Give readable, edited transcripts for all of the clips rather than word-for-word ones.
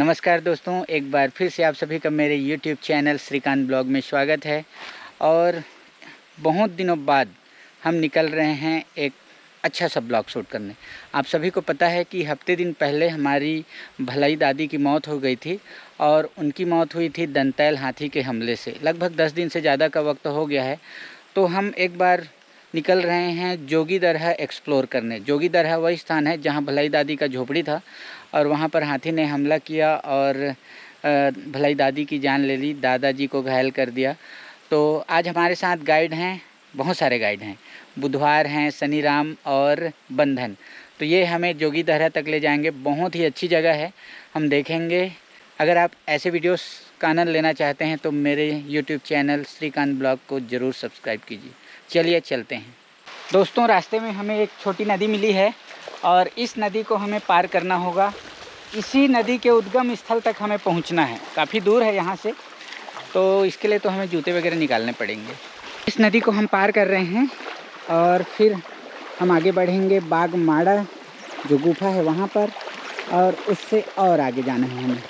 नमस्कार दोस्तों, एक बार फिर से आप सभी का मेरे YouTube चैनल श्रीकांत ब्लॉग में स्वागत है। और बहुत दिनों बाद हम निकल रहे हैं एक अच्छा सा ब्लॉग शूट करने। आप सभी को पता है कि हफ्ते दिन पहले हमारी भलाई दादी की मौत हो गई थी और उनकी मौत हुई थी दंतैल हाथी के हमले से। लगभग 10 दिन से ज़्यादा का वक्त हो गया है। तो हम एक बार निकल रहे हैं जोगी दरहा एक्सप्लोर करने। जोगी दरहा वही स्थान है जहां भलाई दादी का झोपड़ी था और वहां पर हाथी ने हमला किया और भलाई दादी की जान ले ली, दादाजी को घायल कर दिया। तो आज हमारे साथ गाइड हैं, बहुत सारे गाइड हैं, बुधवार हैं, शनि राम और बंधन। तो ये हमें जोगी दरहा तक ले जाएंगे। बहुत ही अच्छी जगह है, हम देखेंगे। अगर आप ऐसे वीडियोस का आनंद लेना चाहते हैं तो मेरे YouTube चैनल श्रीकांत ब्लॉग को ज़रूर सब्सक्राइब कीजिए। चलिए चलते हैं दोस्तों। रास्ते में हमें एक छोटी नदी मिली है और इस नदी को हमें पार करना होगा। इसी नदी के उद्गम स्थल तक हमें पहुंचना है। काफ़ी दूर है यहाँ से, तो इसके लिए तो हमें जूते वगैरह निकालने पड़ेंगे। इस नदी को हम पार कर रहे हैं और फिर हम आगे बढ़ेंगे बागमाड़ा जो गुफा है वहाँ पर, और उससे और आगे जाना है हमें।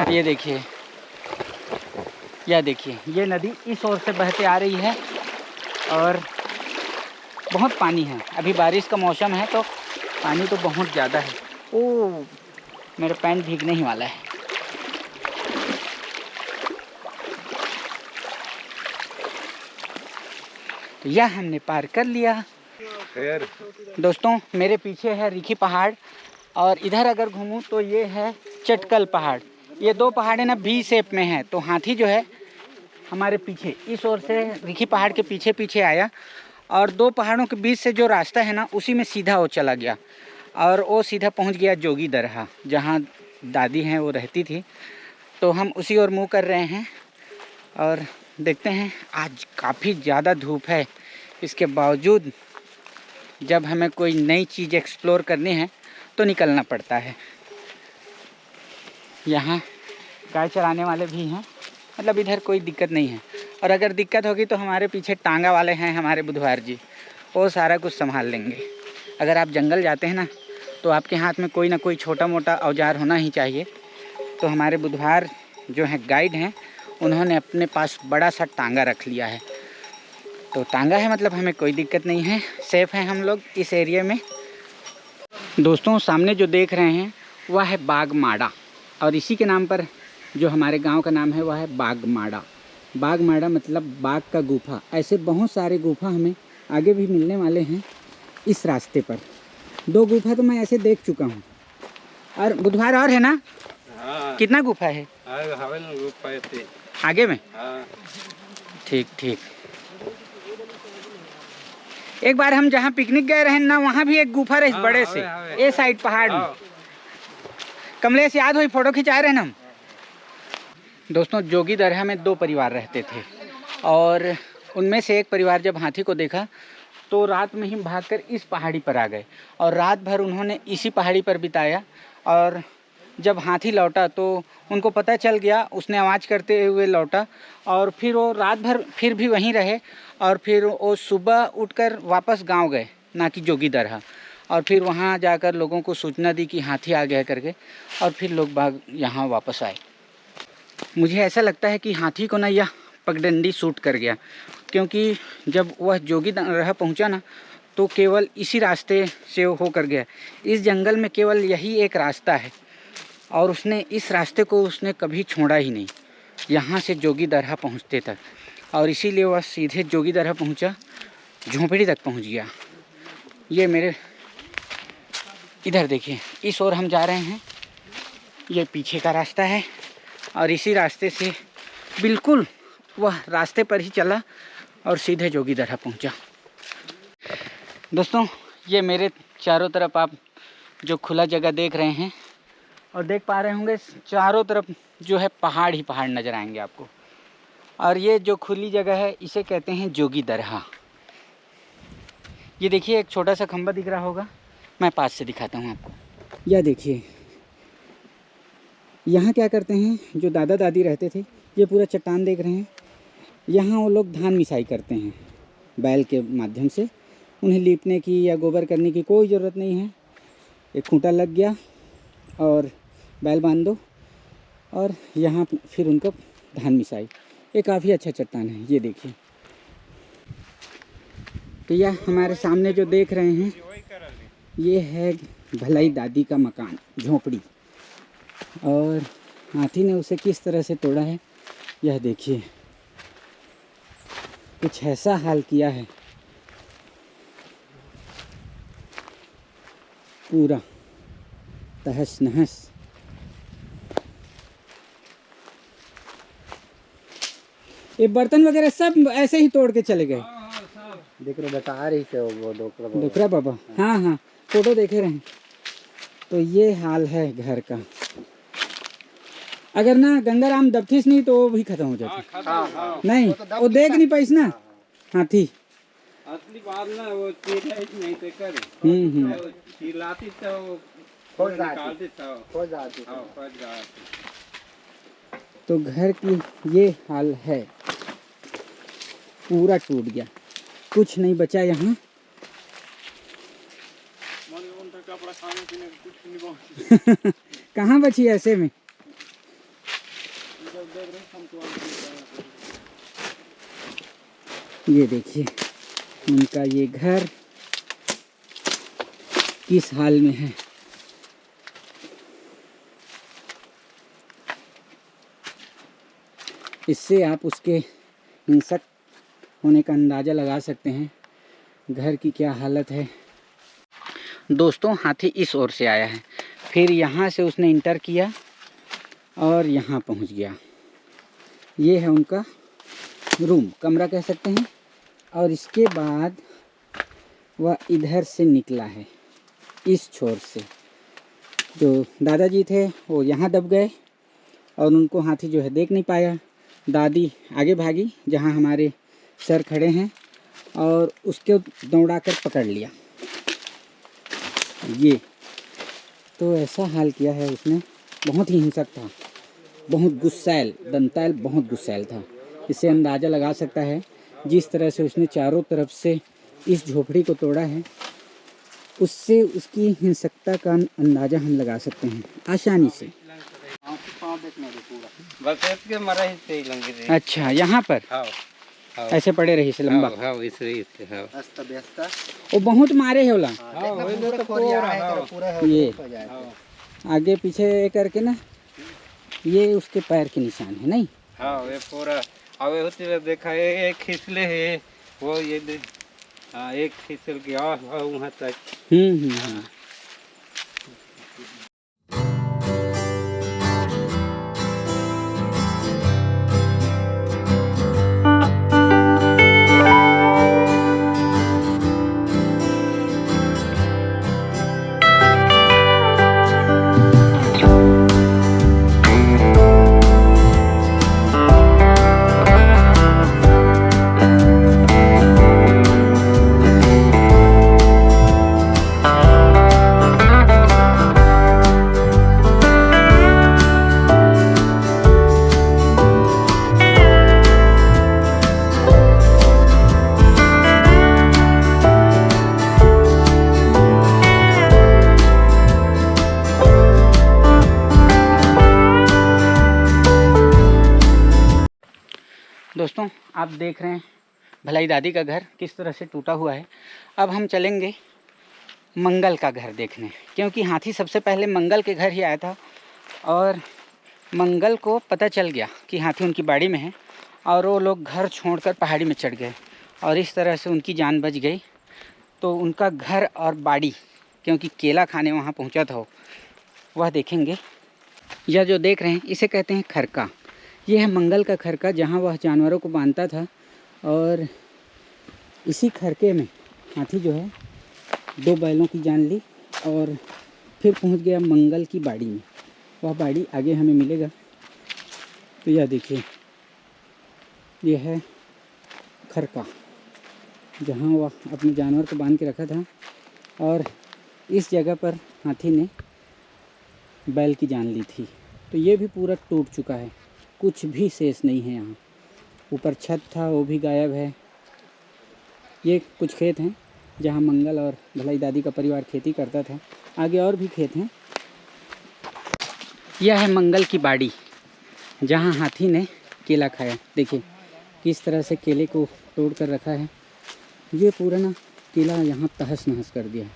ये देखिए, यह देखिए, ये नदी इस ओर से बहते आ रही है और बहुत पानी है। अभी बारिश का मौसम है तो पानी तो बहुत ज़्यादा है। ओह, मेरा पैंट भीगने ही वाला है। तो यह हमने पार कर लिया। दोस्तों, मेरे पीछे है रिखी पहाड़ और इधर अगर घूमूं तो ये है चटकल पहाड़। ये दो पहाड़ें ना वी शेप में है। तो हाथी जो है हमारे पीछे इस ओर से रिखी पहाड़ के पीछे पीछे आया और दो पहाड़ों के बीच से जो रास्ता है ना, उसी में सीधा वो चला गया और वो सीधा पहुंच गया जोगी दरहा जहां दादी हैं वो रहती थी। तो हम उसी ओर मुँह कर रहे हैं और देखते हैं। आज काफ़ी ज़्यादा धूप है, इसके बावजूद जब हमें कोई नई चीज़ एक्सप्लोर करनी है तो निकलना पड़ता है। यहाँ गाय चराने वाले भी हैं, मतलब इधर कोई दिक्कत नहीं है। और अगर दिक्कत होगी तो हमारे पीछे टांगा वाले हैं हमारे बुधवार जी, वो सारा कुछ संभाल लेंगे। अगर आप जंगल जाते हैं ना तो आपके हाथ में कोई ना कोई छोटा मोटा औजार होना ही चाहिए। तो हमारे बुधवार जो हैं गाइड हैं, उन्होंने अपने पास बड़ा सा टांगा रख लिया है। तो टांगा है मतलब हमें कोई दिक्कत नहीं है, सेफ़ हैं हम लोग इस एरिया में। दोस्तों, सामने जो देख रहे हैं वह है बागमाड़ा और इसी के नाम पर जो हमारे गांव का नाम है वह है बागमाड़ा। बागमाड़ा मतलब बाग का गुफा। ऐसे बहुत सारे गुफा हमें आगे भी मिलने वाले हैं इस रास्ते पर। 2 गुफा तो मैं ऐसे देख चुका हूँ। और बुधवार और है ना? हाँ। कितना गुफा है आगे में? हाँ। ठीक ठीक। एक बार हम जहाँ पिकनिक गए रहे ना, वहाँ भी एक गुफा रही बड़े से, ए साइड पहाड़ में। कमलेश याद हुई, फोटो खिंचाए रहे ना हम। दोस्तों, जोगी दरहा में 2 परिवार रहते थे और उनमें से एक परिवार जब हाथी को देखा तो रात में ही भागकर इस पहाड़ी पर आ गए और रात भर उन्होंने इसी पहाड़ी पर बिताया। और जब हाथी लौटा तो उनको पता चल गया, उसने आवाज़ करते हुए लौटा और फिर वो रात भर फिर भी वहीं रहे और फिर वो सुबह उठकर वापस गांव गए, ना कि जोगी दरहा। और फिर वहां जाकर लोगों को सूचना दी कि हाथी आ गया करके, और फिर लोग बाग यहाँ वापस आए। मुझे ऐसा लगता है कि हाथी को ना यह पगडंडी सूट कर गया, क्योंकि जब वह जोगी दरहा पहुँचा ना तो केवल इसी रास्ते से वो होकर गया। इस जंगल में केवल यही एक रास्ता है और उसने इस रास्ते को उसने कभी छोड़ा ही नहीं, यहाँ से जोगी दरहा पहुँचते तक। और इसीलिए वह सीधे जोगी दरहा पहुँचा, झोंपड़ी तक पहुँच गया। ये मेरे इधर देखिए, इस ओर हम जा रहे हैं, ये पीछे का रास्ता है और इसी रास्ते से बिल्कुल वह रास्ते पर ही चला और सीधे जोगी दरहा पहुँचा। दोस्तों, ये मेरे चारों तरफ आप जो खुला जगह देख रहे हैं और देख पा रहे होंगे, चारों तरफ जो है पहाड़ ही पहाड़ नज़र आएंगे आपको। और ये जो खुली जगह है इसे कहते हैं जोगी दरहा। ये देखिए, एक छोटा सा खंबा दिख रहा होगा, मैं पास से दिखाता हूँ आपको। यह देखिए, यहाँ क्या करते हैं, जो दादा दादी रहते थे, ये पूरा चट्टान देख रहे हैं, यहाँ वो लोग धान मिसाई करते हैं बैल के माध्यम से। उन्हें लीपने की या गोबर करने की कोई ज़रूरत नहीं है। एक खूंटा लग गया और बैल बांध दो और यहाँ फिर उनको धान मिसाई। ये काफ़ी अच्छा चट्टान है, ये देखिए। तो यह हमारे सामने जो देख रहे हैं ये है भलाई दादी का मकान, झोपड़ी, और हाथी ने उसे किस तरह से तोड़ा है यह देखिए। कुछ ऐसा हाल किया है, पूरा तहस नहस। ये बर्तन वगैरह सब ऐसे ही तोड़ के चले गए। देख रहे बता रही थे वो डोकरा बाबा। हाँ हाँ, फोटो देखे रहे। तो ये हाल है घर का। अगर ना गंगाराम दबथिस नहीं तो वो भी खत्म हो जाती। नहीं वो देख नहीं पाइस ना हाथी। असली बात ना वो नहीं ते कर चिल्लाती तो निकालती हो जाती। तो घर की ये हाल है, पूरा टूट गया, कुछ नहीं बचा यहाँ। कहाँ बची ऐसे में। ये देखिए उनका ये घर किस हाल में है। इससे आप उसके हिंसक होने का अंदाज़ा लगा सकते हैं घर की क्या हालत है। दोस्तों हाथी इस ओर से आया है, फिर यहाँ से उसने इंटर किया और यहाँ पहुँच गया। ये है उनका रूम, कमरा कह सकते हैं। और इसके बाद वह इधर से निकला है, इस छोर से। जो दादाजी थे वो यहाँ दब गए और उनको हाथी जो है देख नहीं पाया। दादी आगे भागी जहाँ हमारे सर खड़े हैं और उसके दौड़ा कर पकड़ लिया। ये तो ऐसा हाल किया है उसने, बहुत ही हिंसक था, बहुत गुस्सैल, दंतैल बहुत गुस्सैल था। इससे अंदाज़ा लगा सकता है जिस तरह से उसने चारों तरफ से इस झोपड़ी को तोड़ा है, उससे उसकी हिंसकता का अंदाज़ा हम लगा सकते हैं आसानी से। अच्छा, यहाँ पर ऐसे पड़े रही से लंबा। वो बहुत मारे है ये आगे पीछे करके ना, ये उसके पैर के निशान है नहीं। हाँ वे पूरा अवे होते देखा एक खिसले है वो ये एक खिसल गया वहाँ तक। दोस्तों आप देख रहे हैं भलाई दादी का घर किस तरह से टूटा हुआ है। अब हम चलेंगे मंगल का घर देखने, क्योंकि हाथी सबसे पहले मंगल के घर ही आया था और मंगल को पता चल गया कि हाथी उनकी बाड़ी में है और वो लोग घर छोड़कर पहाड़ी में चढ़ गए और इस तरह से उनकी जान बच गई। तो उनका घर और बाड़ी, क्योंकि केला खाने वहाँ पहुँचा था, वह देखेंगे। यह जो देख रहे हैं इसे कहते हैं खरका। ये है मंगल का खरका जहाँ वह जानवरों को बांधता था। और इसी खरके में हाथी जो है 2 बैलों की जान ली और फिर पहुँच गया मंगल की बाड़ी में। वह बाड़ी आगे हमें मिलेगा। तो यह देखिए, यह है खरका जहाँ वह अपने जानवर को बांध के रखा था और इस जगह पर हाथी ने बैल की जान ली थी। तो ये भी पूरा टूट चुका है, कुछ भी शेष नहीं है यहाँ। ऊपर छत था वो भी गायब है। ये कुछ खेत हैं जहाँ मंगल और भलाई दादी का परिवार खेती करता था। आगे और भी खेत हैं। यह है मंगल की बाड़ी जहाँ हाथी ने केला खाया। देखिए किस तरह से केले को तोड़ कर रखा है। ये पूरा ना केला यहाँ तहस नहस कर दिया है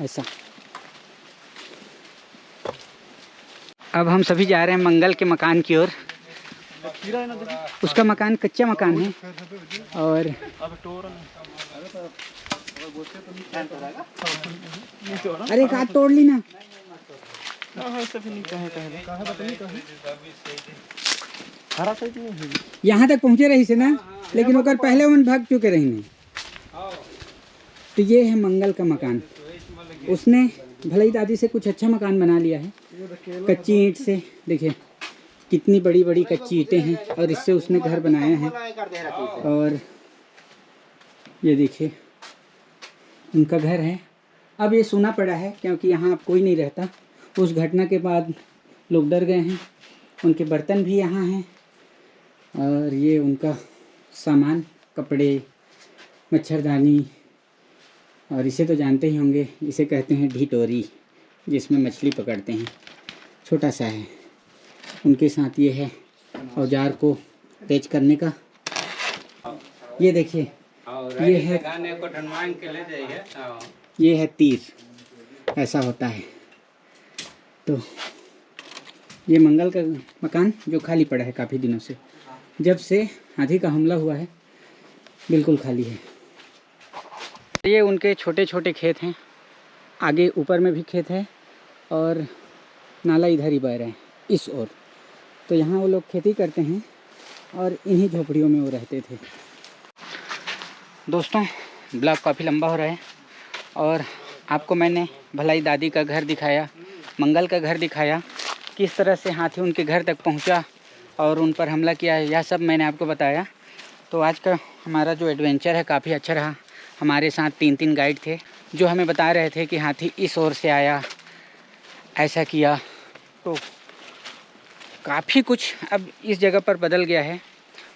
ऐसा। अब हम सभी जा रहे हैं मंगल के मकान की ओर। उसका मकान कच्चा मकान है और अरे का तोड़ ली ना। यहाँ तक पहुँचे रही से ना, लेकिन ओकर पहले उन भाग चुके रही नहीं। तो ये है मंगल का मकान। उसने भलाई दादी से कुछ अच्छा मकान बना लिया है कच्ची ईंट से। देखिए कितनी बड़ी बड़ी कच्ची ईंटें हैं और इससे उसने घर बनाया है। और ये देखिए उनका घर है। अब ये सूना पड़ा है क्योंकि यहाँ अब कोई नहीं रहता। उस घटना के बाद लोग डर गए हैं। उनके बर्तन भी यहाँ हैं और ये उनका सामान, कपड़े, मच्छरदानी, और इसे तो जानते ही होंगे, इसे कहते हैं ढिटोरी, जिसमें मछली पकड़ते हैं। छोटा सा है। उनके साथ ये है औजार को तेज करने का। ये देखिए ये है तीर, ऐसा होता है। तो ये मंगल का मकान जो खाली पड़ा है काफ़ी दिनों से, जब से हाथी का हमला हुआ है बिल्कुल खाली है। ये उनके छोटे छोटे खेत हैं। आगे ऊपर में भी खेत है और नाला इधर ही बह रहा है इस ओर। तो यहाँ वो लोग खेती करते हैं और इन्हीं झोपड़ियों में वो रहते थे। दोस्तों ब्लॉग काफ़ी लंबा हो रहा है और आपको मैंने भलाई दादी का घर दिखाया, मंगल का घर दिखाया, किस तरह से हाथी उनके घर तक पहुंचा और उन पर हमला किया, यह सब मैंने आपको बताया। तो आज का हमारा जो एडवेंचर है काफ़ी अच्छा रहा। हमारे साथ 3 गाइड थे जो हमें बता रहे थे कि हाथी इस ओर से आया, ऐसा किया। तो काफ़ी कुछ अब इस जगह पर बदल गया है।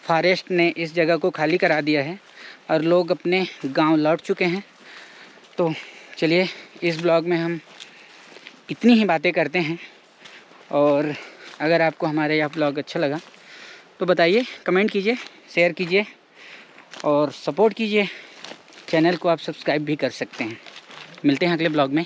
फॉरेस्ट ने इस जगह को खाली करा दिया है और लोग अपने गांव लौट चुके हैं। तो चलिए इस ब्लॉग में हम इतनी ही बातें करते हैं। और अगर आपको हमारा यह ब्लॉग अच्छा लगा तो बताइए, कमेंट कीजिए, शेयर कीजिए और सपोर्ट कीजिए। चैनल को आप सब्सक्राइब भी कर सकते हैं। मिलते हैं अगले ब्लॉग में।